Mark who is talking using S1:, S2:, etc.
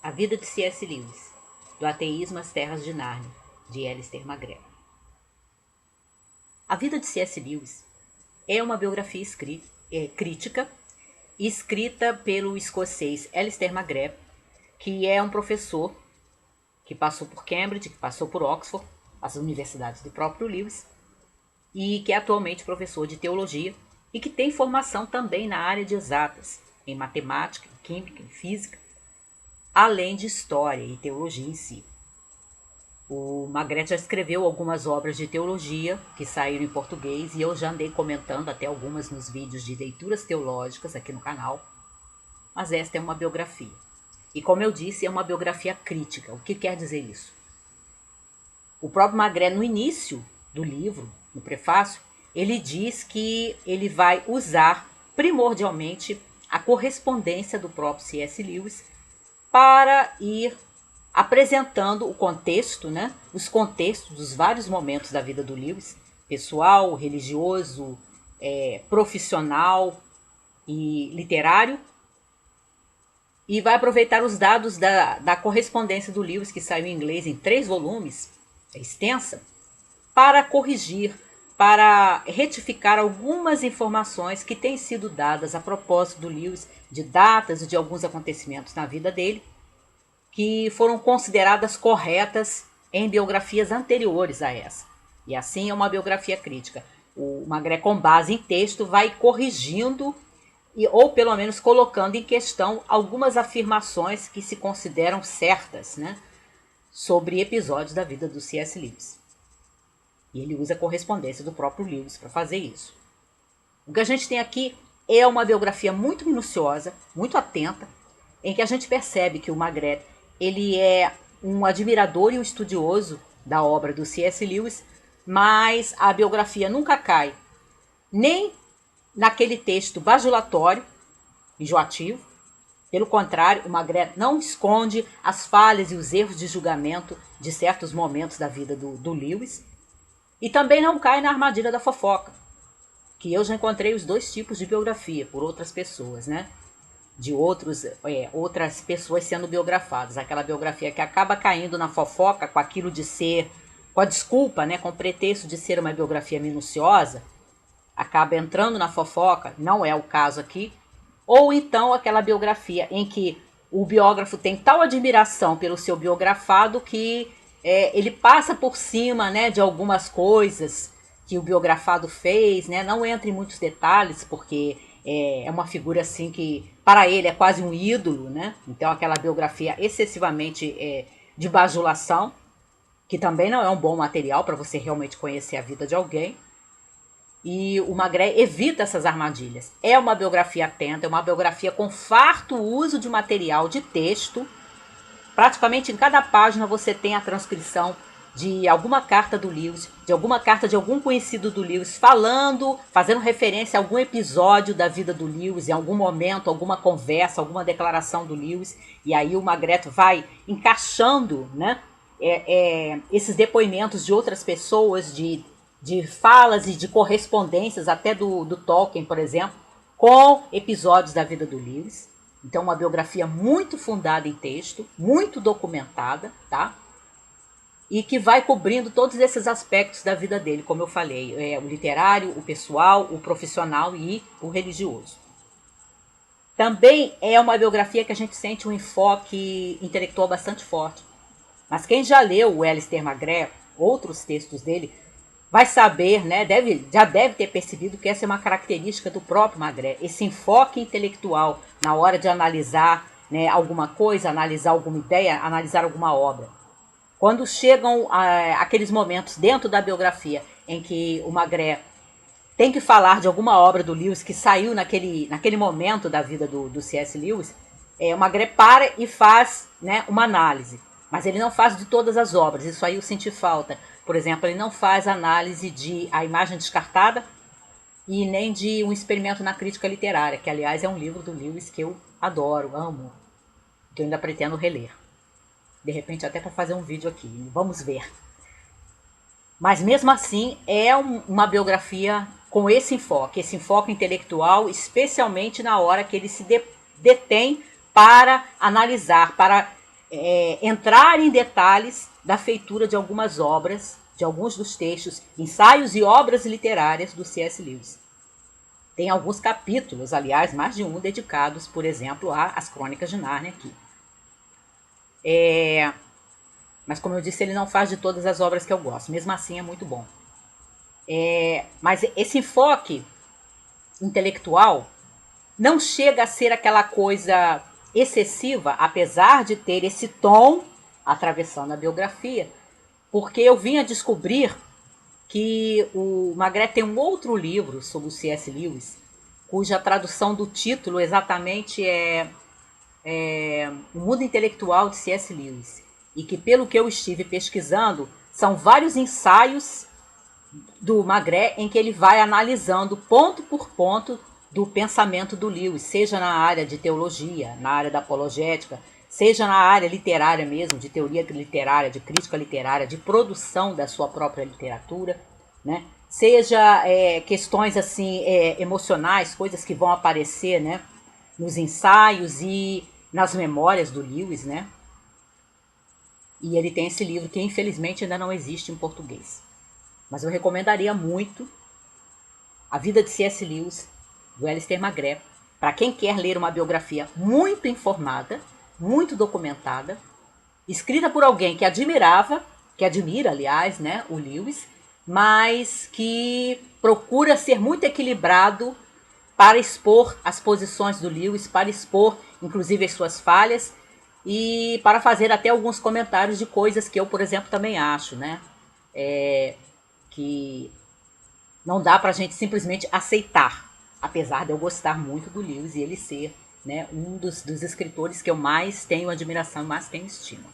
S1: A Vida de C.S. Lewis, do Ateísmo às Terras de Nárnia, de Alistair McGrath. A Vida de C.S. Lewis é uma biografia crítica escrita pelo escocês Alistair McGrath, que é um professor que passou por Cambridge, que passou por Oxford, as universidades do próprio Lewis, e que é atualmente professor de teologia e que tem formação também na área de exatas, em matemática, em química, em física, além de história e teologia em si. O McGrath já escreveu algumas obras de teologia que saíram em português e eu já andei comentando até algumas nos vídeos de leituras teológicas aqui no canal, mas esta é uma biografia. E como eu disse, é uma biografia crítica. O que quer dizer isso? O próprio McGrath, no início do livro, no prefácio, ele diz que ele vai usar primordialmente a correspondência do próprio C.S. Lewis para ir apresentando o contexto, os contextos dos vários momentos da vida do Lewis, pessoal, religioso, profissional e literário, e vai aproveitar os dados da correspondência do Lewis, que saiu em inglês em 3 volumes, é extensa, para corrigir, para retificar algumas informações que têm sido dadas a propósito do Lewis, de datas e de alguns acontecimentos na vida dele, que foram consideradas corretas em biografias anteriores a essa. E assim é uma biografia crítica. O McGrath, com base em texto, vai corrigindo ou pelo menos colocando em questão algumas afirmações que se consideram certas, sobre episódios da vida do C.S. Lewis. E ele usa a correspondência do próprio Lewis para fazer isso. O que a gente tem aqui é uma biografia muito minuciosa, muito atenta, em que a gente percebe que o McGrath ele é um admirador e um estudioso da obra do C.S. Lewis, mas a biografia nunca cai nem naquele texto bajulatório, enjoativo. Pelo contrário, o McGrath não esconde as falhas e os erros de julgamento de certos momentos da vida do Lewis. E também não cai na armadilha da fofoca, que eu já encontrei os 2 tipos de biografia por outras pessoas, de outras pessoas sendo biografadas. Aquela biografia que acaba caindo na fofoca com aquilo de ser, com a desculpa, com o pretexto de ser uma biografia minuciosa, acaba entrando na fofoca, não é o caso aqui. Ou então aquela biografia em que o biógrafo tem tal admiração pelo seu biografado que ele passa por cima de algumas coisas que o biografado fez, não entra em muitos detalhes, porque é uma figura assim que para ele é quase um ídolo, então aquela biografia excessivamente de bajulação, que também não é um bom material para você realmente conhecer a vida de alguém. E o McGrath evita essas armadilhas. É uma biografia atenta, é uma biografia com farto uso de material de texto. Praticamente em cada página você tem a transcrição de alguma carta do Lewis, de alguma carta de algum conhecido do Lewis, fazendo referência a algum episódio da vida do Lewis, em algum momento, alguma conversa, alguma declaração do Lewis. E aí o McGrath vai encaixando esses depoimentos de outras pessoas, de falas e de correspondências, até do Tolkien, por exemplo, com episódios da vida do Lewis. Então, uma biografia muito fundada em texto, muito documentada, tá? E que vai cobrindo todos esses aspectos da vida dele, como eu falei, o literário, o pessoal, o profissional e o religioso. Também é uma biografia que a gente sente um enfoque intelectual bastante forte. Mas quem já leu o Alistair McGrath, outros textos dele, vai saber, já deve ter percebido que essa é uma característica do próprio McGrath, esse enfoque intelectual na hora de analisar alguma coisa, analisar alguma ideia, analisar alguma obra. Quando chegam aqueles momentos dentro da biografia em que o McGrath tem que falar de alguma obra do Lewis que saiu naquele momento da vida do C.S. Lewis, o McGrath para e faz uma análise. Mas ele não faz de todas as obras, isso aí eu senti falta. Por exemplo, ele não faz análise de A Imagem Descartada e nem de Um Experimento na Crítica Literária, que aliás é um livro do Lewis que eu adoro, amo, que eu ainda pretendo reler. De repente até para fazer um vídeo aqui, vamos ver. Mas mesmo assim é uma biografia com esse enfoque intelectual, especialmente na hora que ele se detém para analisar, para entrar em detalhes da feitura de algumas obras, de alguns dos textos, ensaios e obras literárias do C.S. Lewis. Tem alguns capítulos, aliás, mais de um, dedicados, por exemplo, às Crônicas de Nárnia aqui. Mas, como eu disse, ele não faz de todas as obras que eu gosto. Mesmo assim, é muito bom. Mas esse enfoque intelectual não chega a ser aquela coisa excessiva, apesar de ter esse tom atravessando a biografia, porque eu vim a descobrir que o Magreth tem um outro livro sobre o C.S. Lewis, cuja tradução do título exatamente é O Mundo Intelectual de C.S. Lewis, e que, pelo que eu estive pesquisando, são vários ensaios do Magreth em que ele vai analisando ponto por ponto do pensamento do Lewis, seja na área de teologia, na área da apologética, seja na área literária mesmo, de teoria literária, de crítica literária, de produção da sua própria literatura, né? Seja questões assim emocionais, coisas que vão aparecer, né, nos ensaios e nas memórias do Lewis, né? E ele tem esse livro que infelizmente ainda não existe em português. Mas eu recomendaria muito A Vida de C.S. Lewis, do Alistair McGrath, para quem quer ler uma biografia muito informada, muito documentada, escrita por alguém que admira, aliás, né, o Lewis, mas que procura ser muito equilibrado para expor as posições do Lewis, para expor, inclusive, as suas falhas e para fazer até alguns comentários de coisas que eu, por exemplo, também acho, né? Que não dá para a gente simplesmente aceitar, apesar de eu gostar muito do Lewis e ele ser, né, um dos escritores que eu mais tenho admiração e mais tenho estima.